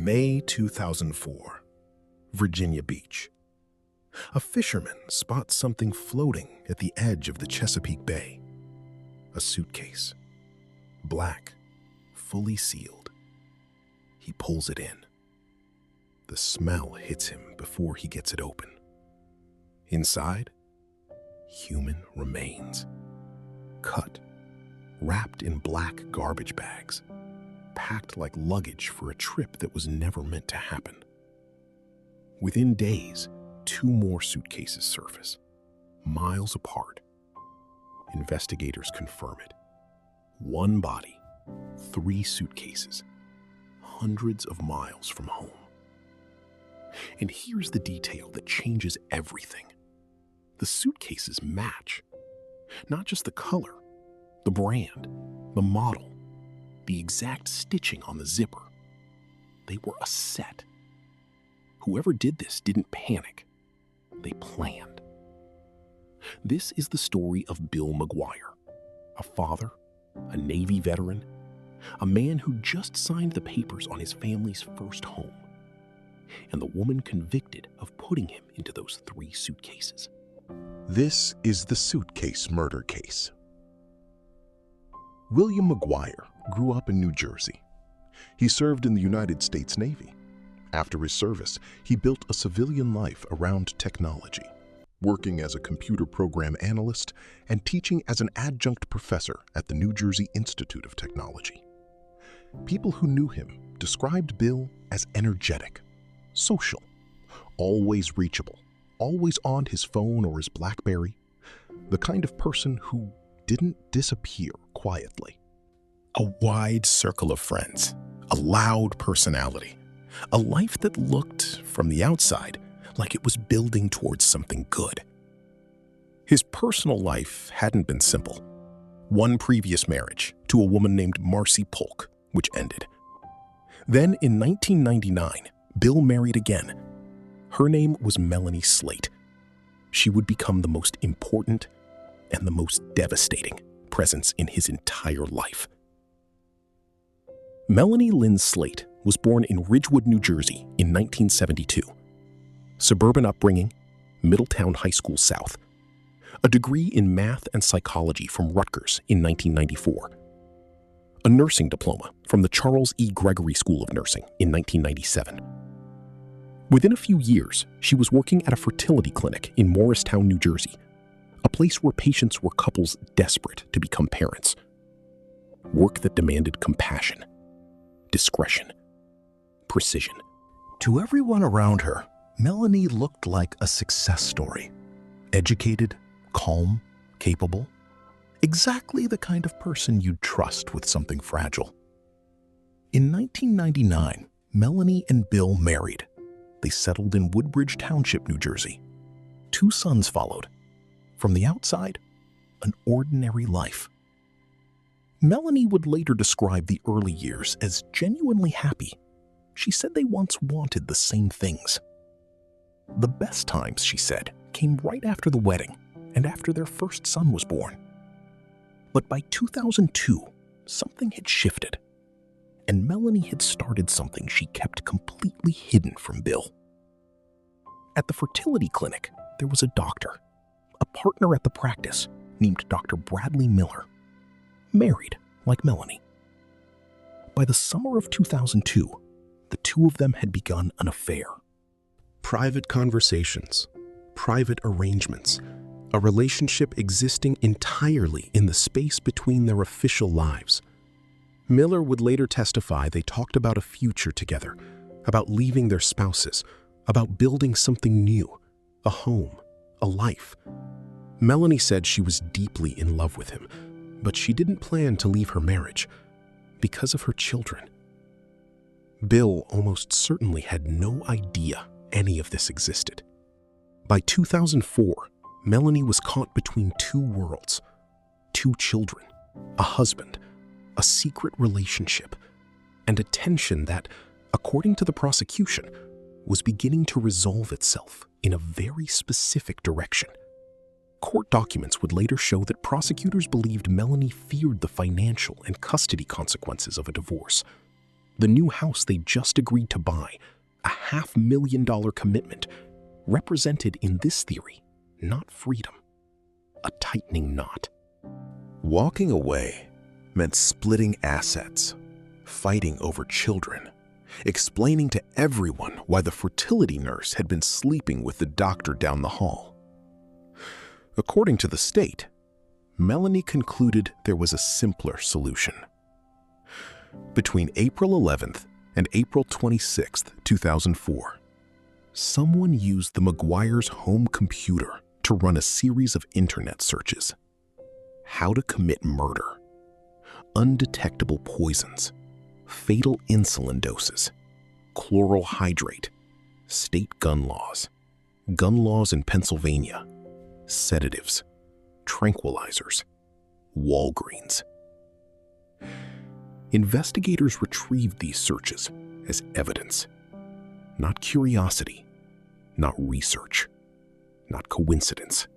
May 2004, Virginia Beach. A fisherman spots something floating at the edge of the Chesapeake Bay. A suitcase. Black, fully sealed. He pulls it in. The smell hits him before he gets it open. Inside, human remains. Cut, wrapped in black garbage bags, packed like luggage for a trip that was never meant to happen. Within days, 2 more suitcases surface, miles apart. Investigators confirm it. 1 body, 3 suitcases, hundreds of miles from home. And here's the detail that changes everything. The suitcases match. Not just the color, the brand, the model, the exact stitching on the zipper. They were a set. Whoever did this didn't panic. They planned. This is the story of Bill Maguire, a father, a Navy veteran, a man who just signed the papers on his family's first home, and the woman convicted of putting him into those 3 suitcases. This is the Suitcase murder case. William Maguire grew up in New Jersey. He served in the United States Navy. After his service, he built a civilian life around technology, working as a computer program analyst and teaching as an adjunct professor at the New Jersey Institute of Technology. People who knew him described Bill as energetic, social, always reachable, always on his phone or his BlackBerry, the kind of person who didn't disappear quietly. A wide circle of friends, a loud personality, a life that looked, from the outside, like it was building towards something good. His personal life hadn't been simple. 1 previous marriage to a woman named Marcy Polk, which ended. Then in 1999, Bill married again. Her name was Melanie Slate. She would become the most important and the most devastating presence in his entire life. Melanie Lynn Slate was born in Ridgewood, New Jersey in 1972. Suburban upbringing, Middletown High School South. A degree in math and psychology from Rutgers in 1994. A nursing diploma from the Charles E. Gregory School of Nursing in 1997. Within a few years, she was working at a fertility clinic in Morristown, New Jersey, a place where patients were couples desperate to become parents. Work that demanded compassion, discretion, precision. To everyone around her, Melanie looked like a success story. Educated, calm, capable. Exactly the kind of person you'd trust with something fragile. In 1999, Melanie and Bill married. They settled in Woodbridge Township, New Jersey. 2 sons followed. From the outside, an ordinary life. Melanie would later describe the early years as genuinely happy. She said they once wanted the same things. The best times, she said, came right after the wedding and after their first son was born. But by 2002, something had shifted, and Melanie had started something she kept completely hidden from Bill. At the fertility clinic, there was a doctor, a partner at the practice named Dr. Bradley Miller, married like Melanie. By the summer of 2002, the 2 of them had begun an affair. Private conversations, private arrangements, a relationship existing entirely in the space between their official lives. Miller would later testify they talked about a future together, about leaving their spouses, about building something new, a home, a life. Melanie said she was deeply in love with him, but she didn't plan to leave her marriage because of her children. Bill almost certainly had no idea any of this existed. By 2004, Melanie was caught between 2 worlds, 2 children, a husband, a secret relationship, and a tension that, according to the prosecution, was beginning to resolve itself in a very specific direction. Court documents would later show that prosecutors believed Melanie feared the financial and custody consequences of a divorce. The new house they just agreed to buy, a $500,000 commitment, represented in this theory not freedom, a tightening knot. Walking away meant splitting assets, fighting over children, explaining to everyone why the fertility nurse had been sleeping with the doctor down the hall. According to the state, Melanie concluded there was a simpler solution. Between April 11th and April 26th, 2004, someone used the Maguire's home computer to run a series of internet searches. How to commit murder, undetectable poisons, fatal insulin doses, chloral hydrate, state gun laws in Pennsylvania, sedatives, tranquilizers, Walgreens. Investigators retrieved these searches as evidence, not curiosity, not research, not coincidence,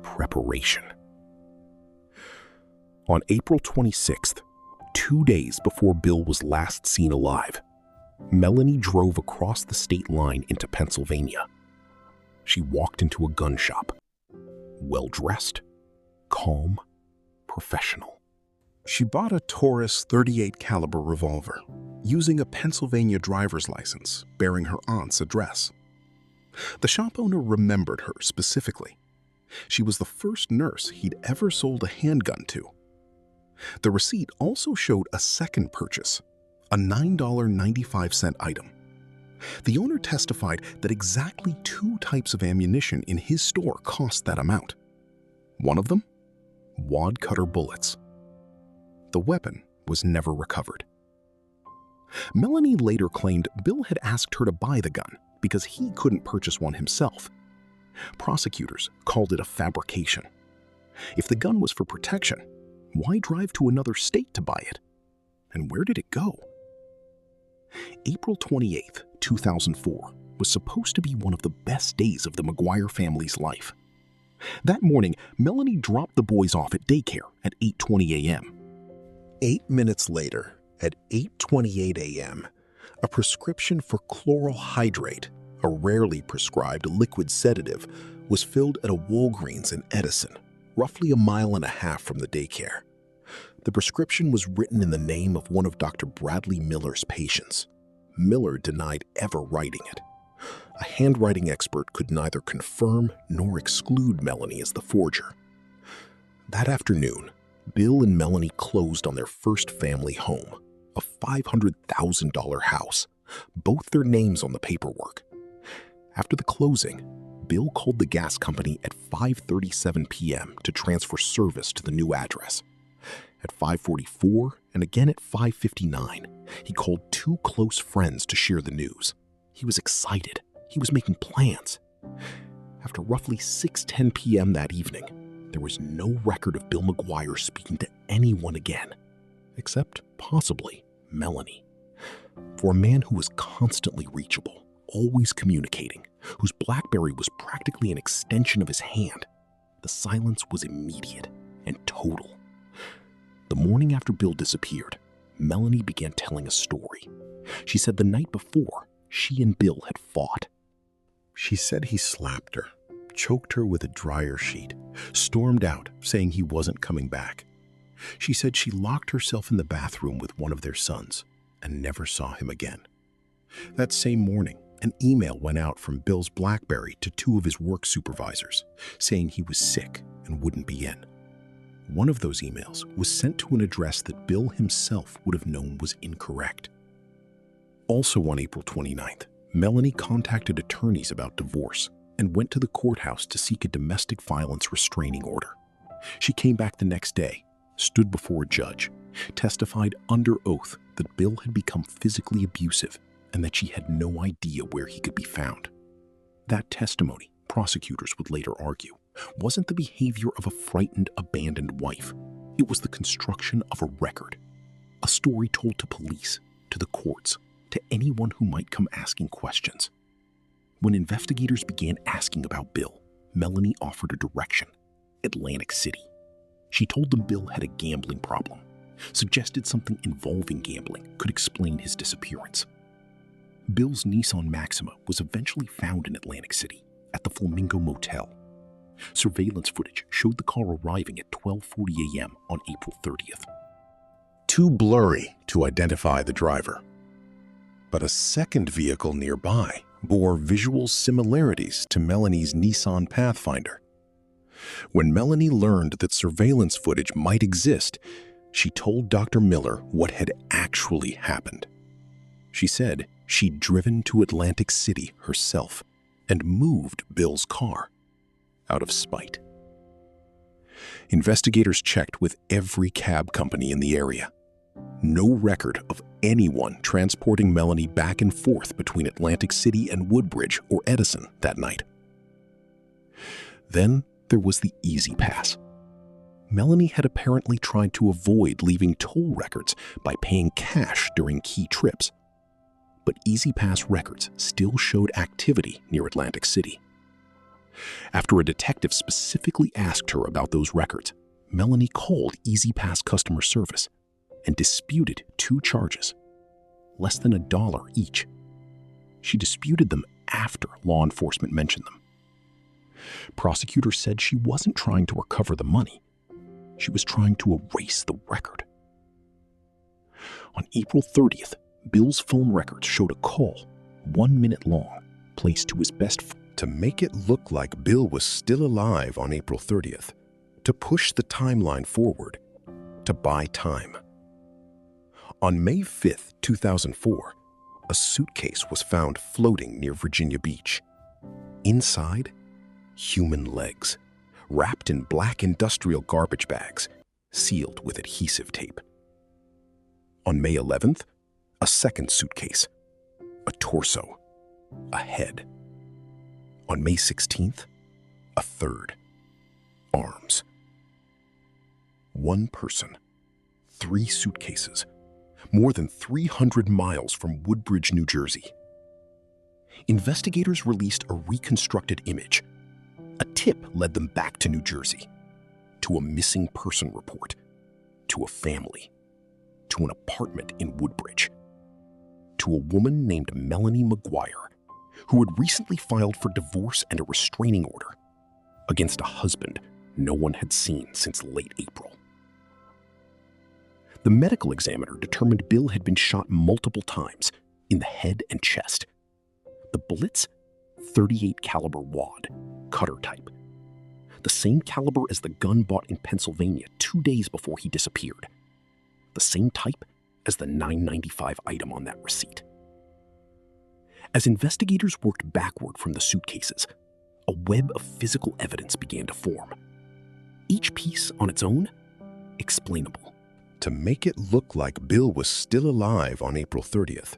preparation. On April 26th, 2 days before Bill was last seen alive, Melanie drove across the state line into Pennsylvania. She walked into a gun shop, well-dressed, calm, professional. She bought a Taurus .38 caliber revolver using a Pennsylvania driver's license bearing her aunt's address. The shop owner remembered her specifically. She was the first nurse he'd ever sold a handgun to. The receipt also showed a second purchase, a $9.95 item. The owner testified that exactly 2 types of ammunition in his store cost that amount. One of them, wad cutter bullets. The weapon was never recovered. Melanie later claimed Bill had asked her to buy the gun because he couldn't purchase one himself. Prosecutors called it a fabrication. If the gun was for protection, why drive to another state to buy it? And where did it go? April 28, 2004 was supposed to be one of the best days of the Maguire family's life. That morning, Melanie dropped the boys off at daycare at 8:20 a.m. 8 minutes later, at 8:28 a.m., a prescription for chloral hydrate, a rarely prescribed liquid sedative, was filled at a Walgreens in Edison, roughly 1.5 miles from the daycare. The prescription was written in the name of one of Dr. Bradley Miller's patients. Miller denied ever writing it. A handwriting expert could neither confirm nor exclude Melanie as the forger. That afternoon, Bill and Melanie closed on their first family home, a $500,000 house, both their names on the paperwork. After the closing, Bill called the gas company at 5:37 p.m. to transfer service to the new address. At 5:44 and again at 5:59, he called 2 close friends to share the news. He was excited. He was making plans. After roughly 6:10 p.m. that evening, there was no record of Bill Maguire speaking to anyone again, except possibly Melanie. For a man who was constantly reachable, always communicating, whose BlackBerry was practically an extension of his hand, the silence was immediate and total. The morning after Bill disappeared, Melanie began telling a story. She said the night before, she and Bill had fought. She said he slapped her, choked her with a dryer sheet, stormed out saying he wasn't coming back. She said she locked herself in the bathroom with one of their sons and never saw him again. That same morning, an email went out from Bill's BlackBerry to 2 of his work supervisors, saying he was sick and wouldn't be in. One of those emails was sent to an address that Bill himself would have known was incorrect. Also on April 29th, Melanie contacted attorneys about divorce and went to the courthouse to seek a domestic violence restraining order. She came back the next day, stood before a judge, testified under oath that Bill had become physically abusive and that she had no idea where he could be found. That testimony, prosecutors would later argue, wasn't the behavior of a frightened, abandoned wife. It was the construction of a record, a story told to police, to the courts, to anyone who might come asking questions. When investigators began asking about Bill, Melanie offered a direction: Atlantic City. She told them Bill had a gambling problem suggested something involving gambling could explain his disappearance. Bill's Nissan Maxima was eventually found in Atlantic City at the Flamingo Motel. Surveillance footage showed the car arriving at 12:40 a.m. on April 30th. Too blurry to identify the driver. But a second vehicle nearby bore visual similarities to Melanie's Nissan Pathfinder. When Melanie learned that surveillance footage might exist, she told Dr. Miller what had actually happened. She said she'd driven to Atlantic City herself and moved Bill's car out of spite. Investigators checked with every cab company in the area. No record of anyone transporting Melanie back and forth between Atlantic City and Woodbridge or Edison that night. Then there was the Easy Pass. Melanie had apparently tried to avoid leaving toll records by paying cash during key trips. But Easy Pass records still showed activity near Atlantic City. After a detective specifically asked her about those records, Melanie called Easy Pass customer service and disputed two charges, less than $1 each. She disputed them after law enforcement mentioned them. Prosecutors said she wasn't trying to recover the money. She was trying to erase the record. On April 30th, Bill's phone records showed a call, 1 minute long, placed to his best friend. To make it look like Bill was still alive on April 30th, to push the timeline forward, to buy time. On May 5th, 2004, a suitcase was found floating near Virginia Beach. Inside, human legs, wrapped in black industrial garbage bags, sealed with adhesive tape. On May 11th, a second suitcase, a torso, a head. On May 16th, a third, arms. One person, 3 suitcases, more than 300 miles from Woodbridge, New Jersey. Investigators released a reconstructed image. A tip led them back to New Jersey, to a missing person report, to a family, to an apartment in Woodbridge, to a woman named Melanie Maguire, who had recently filed for divorce and a restraining order against a husband no one had seen since late April. The medical examiner determined Bill had been shot multiple times in the head and chest. The bullets, .38 caliber wad, cutter type. The same caliber as the gun bought in Pennsylvania 2 days before he disappeared. The same type as the $9.95 item on that receipt. As investigators worked backward from the suitcases, a web of physical evidence began to form. Each piece on its own, explainable. To make it look like Bill was still alive on April 30th,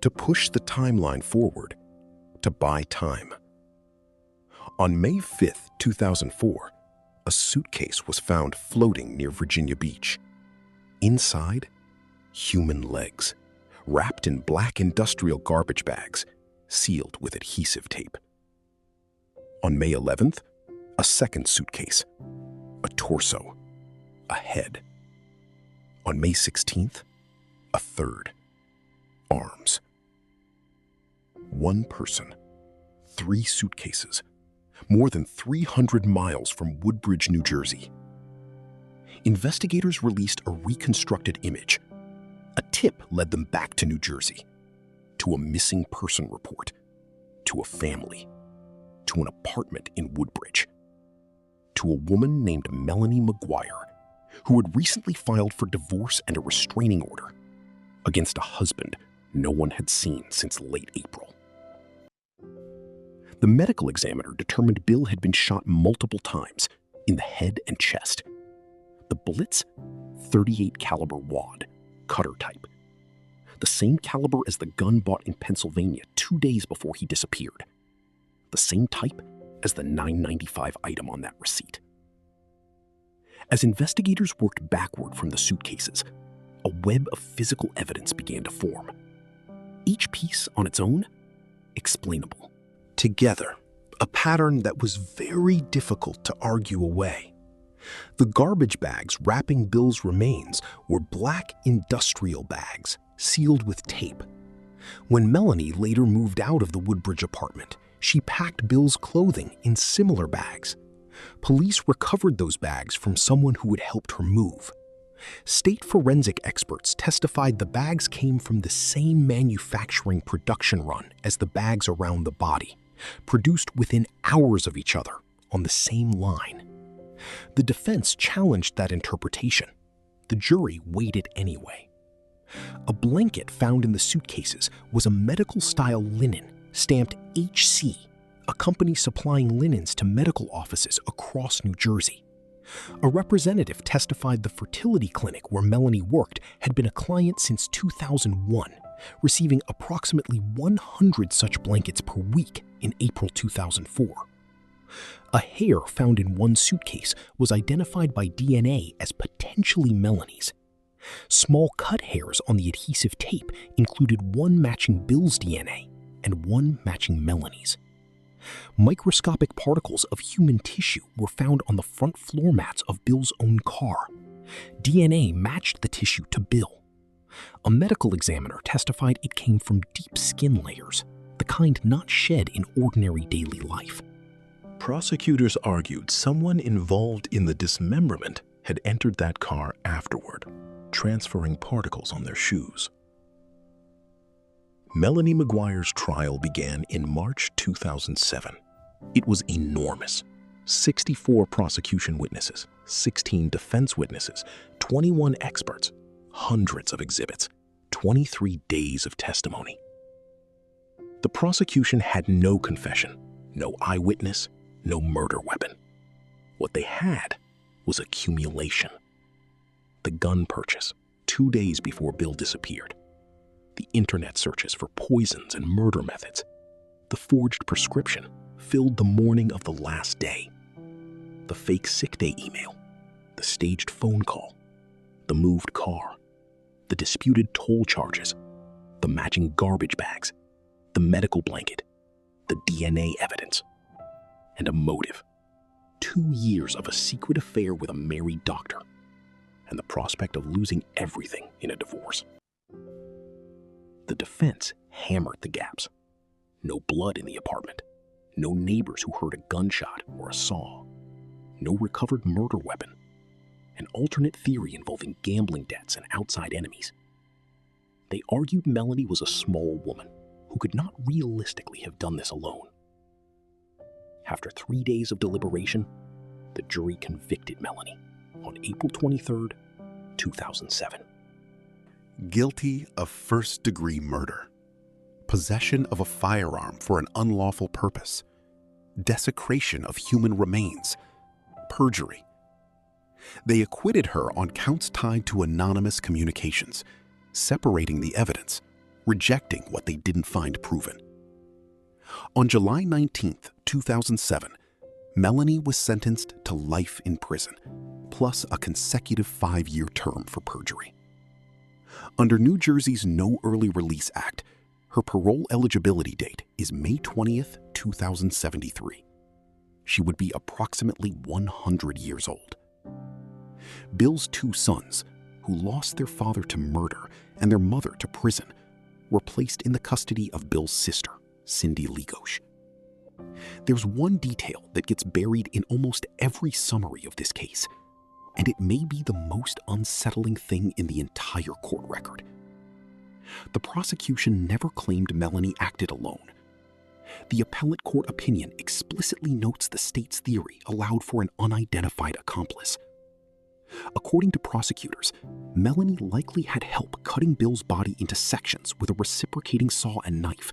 to push the timeline forward, to buy time. On May 5th, 2004, a suitcase was found floating near Virginia Beach. Inside, human legs, wrapped in black industrial garbage bags, sealed with adhesive tape. On May 11th, a second suitcase, a torso, a head. On May 16th, a third, arms. One person, 3 suitcases, more than 300 miles from Woodbridge, New Jersey. Investigators released a reconstructed image. A tip led them back to New Jersey, to a missing person report, to a family, to an apartment in Woodbridge, to a woman named Melanie Maguire, who had recently filed for divorce and a restraining order against a husband no one had seen since late April. The medical examiner determined Bill had been shot multiple times in the head and chest. The bullets, .38 caliber wad, cutter type. The same caliber as the gun bought in Pennsylvania 2 days before he disappeared. The same type as the $9.95 item on that receipt. As investigators worked backward from the suitcases, a web of physical evidence began to form. Each piece on its own, explainable. Together, a pattern that was very difficult to argue away. The garbage bags wrapping Bill's remains were black industrial bags sealed with tape. When Melanie later moved out of the Woodbridge apartment, she packed Bill's clothing in similar bags. Police recovered those bags from someone who had helped her move. State forensic experts testified the bags came from the same manufacturing production run as the bags around the body, produced within hours of each other on the same line. The defense challenged that interpretation. The jury weighed it anyway. A blanket found in the suitcases was a medical-style linen stamped HC, a company supplying linens to medical offices across New Jersey. A representative testified the fertility clinic where Melanie worked had been a client since 2001, receiving approximately 100 such blankets per week in April 2004. A hair found in one suitcase was identified by DNA as potentially Melanie's. Small cut hairs on the adhesive tape included one matching Bill's DNA and one matching Melanie's. Microscopic particles of human tissue were found on the front floor mats of Bill's own car. DNA matched the tissue to Bill. A medical examiner testified it came from deep skin layers, the kind not shed in ordinary daily life. Prosecutors argued someone involved in the dismemberment had entered that car afterward, transferring particles on their shoes. Melanie Maguire's trial began in March 2007. It was enormous. 64 prosecution witnesses, 16 defense witnesses, 21 experts, hundreds of exhibits, 23 days of testimony. The prosecution had no confession, no eyewitness, no murder weapon. What they had was accumulation. The gun purchase 2 days before Bill disappeared. The internet searches for poisons and murder methods. The forged prescription filled the morning of the last day. The fake sick day email. The staged phone call. The moved car. The disputed toll charges. The matching garbage bags. The medical blanket. The DNA evidence. And a motive. 2 years of a secret affair with a married doctor. And the prospect of losing everything in a divorce. The defense hammered the gaps. No blood in the apartment. No neighbors who heard a gunshot or a saw. No recovered murder weapon. An alternate theory involving gambling debts and outside enemies. They argued Melanie was a small woman who could not realistically have done this alone. After 3 days of deliberation, the jury convicted Melanie on April 23, 2007. Guilty of first-degree murder, possession of a firearm for an unlawful purpose, desecration of human remains, perjury. They acquitted her on counts tied to anonymous communications, separating the evidence, rejecting what they didn't find proven. On July 19, 2007, Melanie was sentenced to life in prison, plus a consecutive 5-year term for perjury. Under New Jersey's No Early Release Act, her parole eligibility date is May 20th, 2073. She would be approximately 100 years old. Bill's 2 sons, who lost their father to murder and their mother to prison, were placed in the custody of Bill's sister, Cindy Legosh. There's one detail that gets buried in almost every summary of this case, and it may be the most unsettling thing in the entire court record. The prosecution never claimed Melanie acted alone. The appellate court opinion explicitly notes the state's theory allowed for an unidentified accomplice. According to prosecutors, Melanie likely had help cutting Bill's body into sections with a reciprocating saw and knife,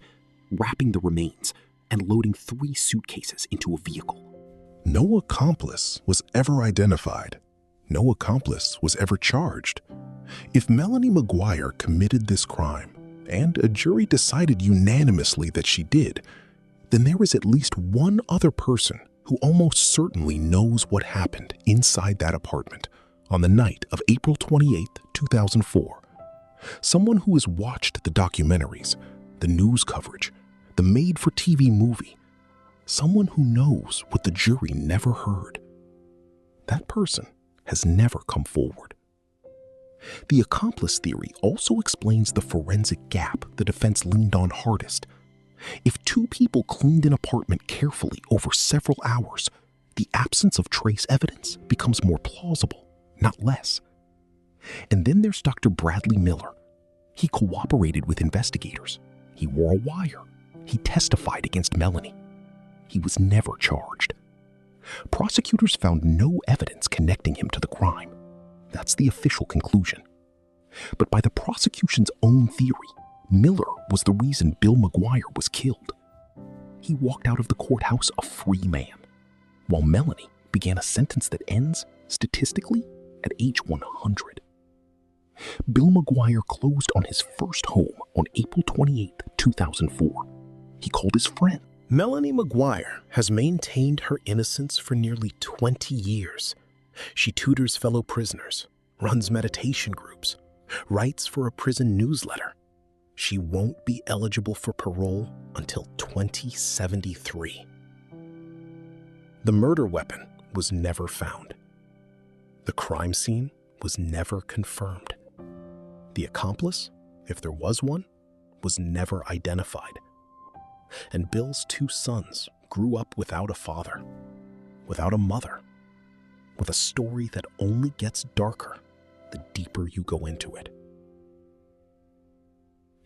wrapping the remains, and loading 3 suitcases into a vehicle. No accomplice was ever identified. No accomplice was ever charged. If Melanie Maguire committed this crime, and a jury decided unanimously that she did, then there is at least one other person who almost certainly knows what happened inside that apartment on the night of April 28, 2004. Someone who has watched the documentaries, the news coverage, the made-for-TV movie. Someone who knows what the jury never heard. that person has never come forward. The accomplice theory also explains the forensic gap the defense leaned on hardest. If two people cleaned an apartment carefully over several hours, the absence of trace evidence becomes more plausible, not less. And then there's Dr. Bradley Miller. He cooperated with investigators. He wore a wire. He testified against Melanie. He was never charged. Prosecutors found no evidence connecting him to the crime. That's the official conclusion. But by the prosecution's own theory, Miller was the reason Bill Maguire was killed. He walked out of the courthouse a free man, while Melanie began a sentence that ends, statistically, at age 100. Bill Maguire closed on his first home on April 28, 2004. He called his friend. Melanie Maguire has maintained her innocence for nearly 20 years. She tutors fellow prisoners, runs meditation groups, writes for a prison newsletter. She won't be eligible for parole until 2073. The murder weapon was never found. The crime scene was never confirmed. The accomplice, if there was one, was never identified. And Bill's two sons grew up without a father, without a mother, with a story that only gets darker the deeper you go into it.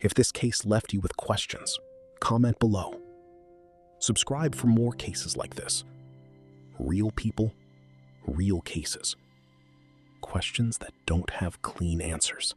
If this case left you with questions, comment below. Subscribe for more cases like this. Real people, real cases. Questions that don't have clean answers.